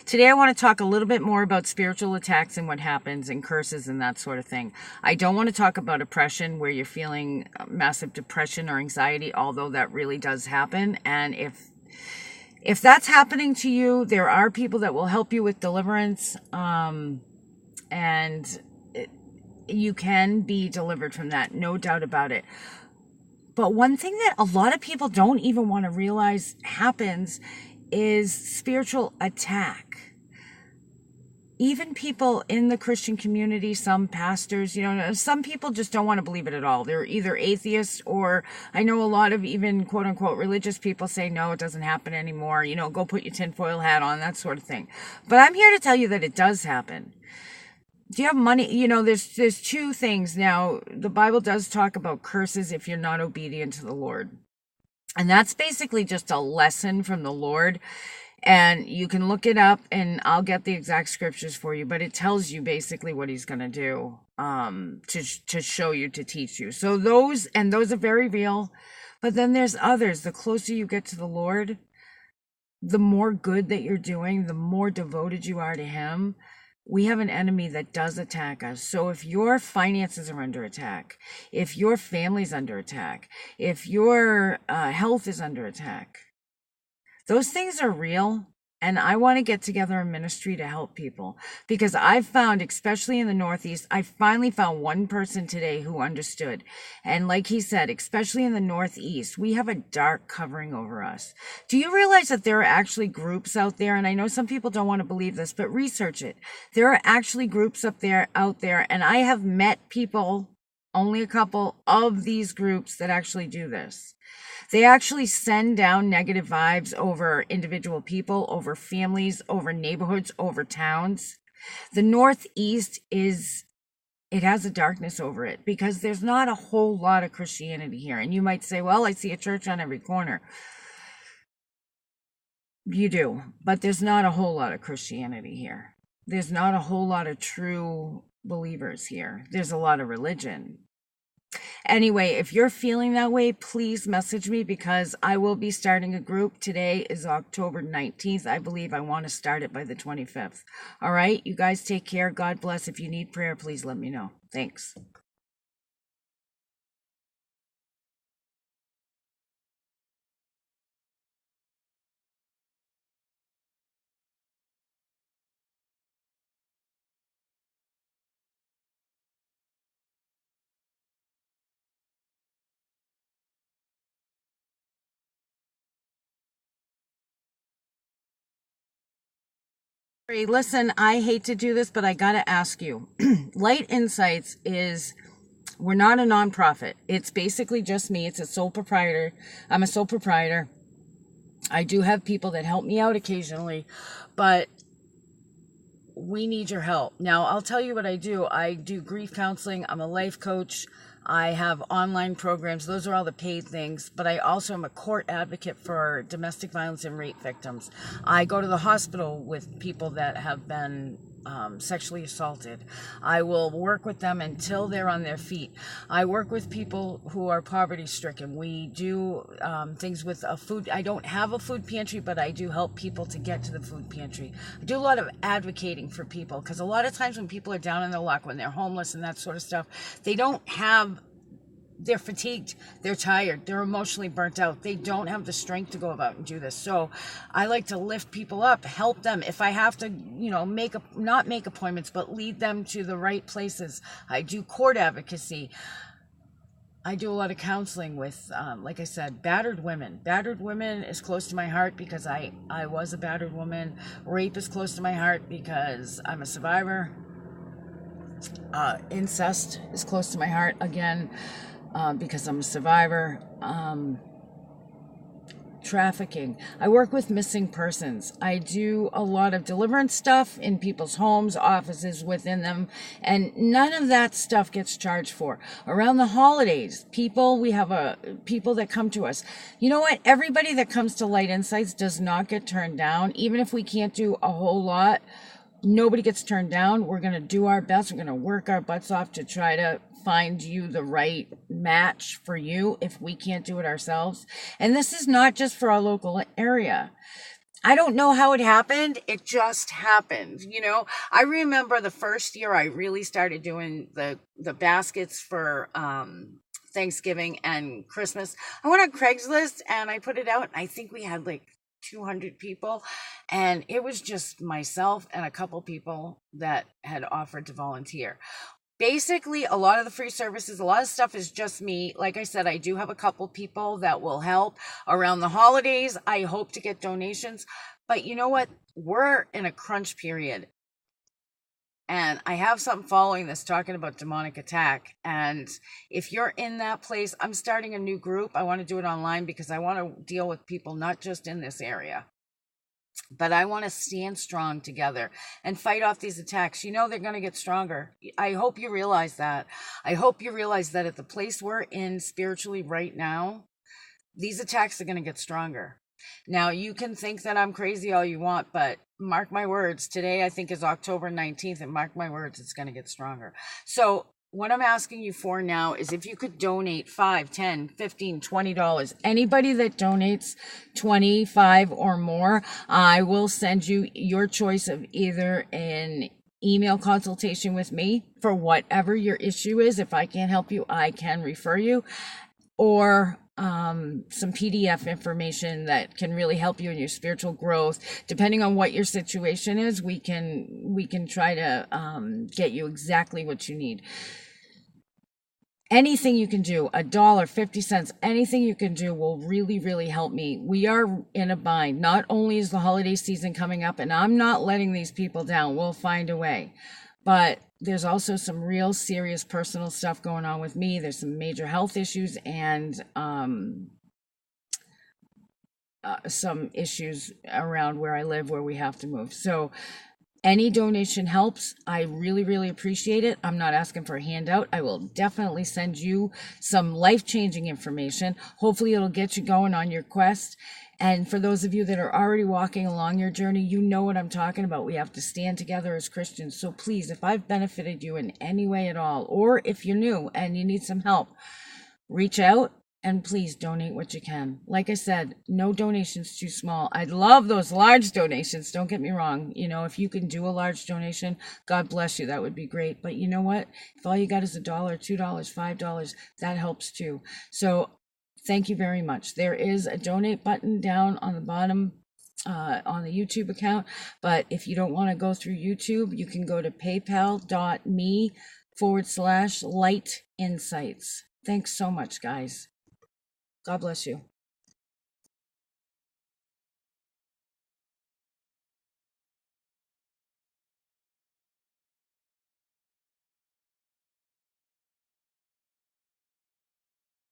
Today I want to talk a little bit more about spiritual attacks and what happens and curses and that sort of thing. I don't want to talk about oppression where you're feeling massive depression or anxiety, although that really does happen. And if that's happening to you, there are people that will help you with deliverance, and you can be delivered from that, no doubt about it. But one thing that a lot of people don't even want to realize happens is spiritual attack. Even people in the Christian community, some pastors, some people just don't want to believe it at all. They're either atheists, or I know a lot of even quote unquote religious people say, no, it doesn't happen anymore. Go put your tinfoil hat on, that sort of thing. But I'm here to tell you that it does happen. Do you have money? There's two things. Now, the Bible does talk about curses if you're not obedient to the Lord. And that's basically just a lesson from the Lord. And you can look it up and I'll get the exact scriptures for you, but it tells you basically what he's going to do to show you, to teach you. So those are very real. But then there's others. The closer you get to the Lord, the more good that you're doing, the more devoted you are to him. We have an enemy that does attack us. So if your finances are under attack, if your family's under attack, if your health is under attack, those things are real. And I want to get together in ministry to help people, because I've found, especially in the Northeast, I finally found one person today who understood. And like he said, especially in the Northeast, we have a dark covering over us. Do you realize that there are actually groups out there? And I know some people don't want to believe this, but research it. There are actually groups out there, and I have met people, only a couple of these groups, that actually do this. They actually send down negative vibes over individual people, over families, over neighborhoods, over towns. The Northeast it has a darkness over it because there's not a whole lot of Christianity here. And you might say, well, I see a church on every corner. You do, but there's not a whole lot of Christianity here. There's not a whole lot of true believers here. There's a lot of religion. Anyway, if you're feeling that way, please message me, because I will be starting a group. Today is October 19th. I believe I want to start it by the 25th. All right, you guys take care. God bless. If you need prayer, please let me know. Thanks. Listen, I hate to do this, but I got to ask you. Light Insights we're not a nonprofit. It's basically just me. It's a sole proprietor. I'm a sole proprietor. I do have people that help me out occasionally, but we need your help. Now, I'll tell you what I do. I do grief counseling. I'm a life coach. I have online programs. Those are all the paid things. But I also am a court advocate for domestic violence and rape victims. I go to the hospital with people that have been sexually assaulted. I will work with them until they're on their feet. I work with people who are poverty stricken. We do things with a food. I don't have a food pantry, but I do help people to get to the food pantry. I do a lot of advocating for people, because a lot of times when people are down in their luck, when they're homeless and that sort of stuff, they're fatigued, they're tired, they're emotionally burnt out. They don't have the strength to go about and do this. So I like to lift people up, help them. If I have to, not make appointments, but lead them to the right places. I do court advocacy. I do a lot of counseling with, like I said, battered women. Battered women is close to my heart because I was a battered woman. Rape is close to my heart because I'm a survivor. Incest is close to my heart, again, because I'm a survivor. Trafficking. I work with missing persons. I do a lot of deliverance stuff in people's homes, offices, within them, and none of that stuff gets charged for. Around the holidays, we have people that come to us. You know what? Everybody that comes to Light Insights does not get turned down. Even if we can't do a whole lot, nobody gets turned down. We're going to do our best. We're going to work our butts off to try to find you the right match for you if we can't do it ourselves. And this is not just for our local area. I don't know how it happened. It just happened. You know, I remember the first year I really started doing the baskets for Thanksgiving and Christmas. I went on Craigslist and I put it out. I think we had like 200 people, and it was just myself and a couple people that had offered to volunteer. Basically, a lot of the free services, a lot of stuff is just me. Like I said, I do have a couple people that will help around the holidays. I hope to get donations, but you know what? We're in a crunch period. And I have something following this talking about demonic attack. And if you're in that place, I'm starting a new group. I want to do it online because I want to deal with people not just in this area, but I want to stand strong together and fight off these attacks. You know, they're going to get stronger. I hope you realize that. I hope you realize that at the place we're in spiritually right now, these attacks are going to get stronger. Now, you can think that I'm crazy all you want, but mark my words, today I think is October 19th, and mark my words, it's going to get stronger. So what I'm asking you for now is if you could donate $5, $10, $15, $20. Anybody that donates 25 or more, I will send you your choice of either an email consultation with me for whatever your issue is. If I can't help you, I can refer you, or some PDF information that can really help you in your spiritual growth. Depending on what your situation is, we can try to get you exactly what you need. Anything you can do, $1, 50 cents, anything you can do will really, really help me. We are in a bind. Not only is the holiday season coming up, and I'm not letting these people down, we'll find a way. But there's also some real serious personal stuff going on with me. There's some major health issues and some issues around where I live where we have to move. So any donation helps. I really, really appreciate it. I'm not asking for a handout. I will definitely send you some life-changing information. Hopefully it'll get you going on your quest. And for those of you that are already walking along your journey, you know what I'm talking about. We have to stand together as Christians. So please, if I've benefited you in any way at all, or if you're new and you need some help, reach out and please donate what you can. Like I said, no donation's too small. I'd love those large donations. Don't get me wrong. You know, if you can do a large donation, God bless you. That would be great. But you know what? If all you got is $1, $2, $5, that helps too. So thank you very much. There is a donate button down on the bottom on the YouTube account. But if you don't want to go through YouTube, you can go to paypal.me/light insights. Thanks so much, guys. God bless you.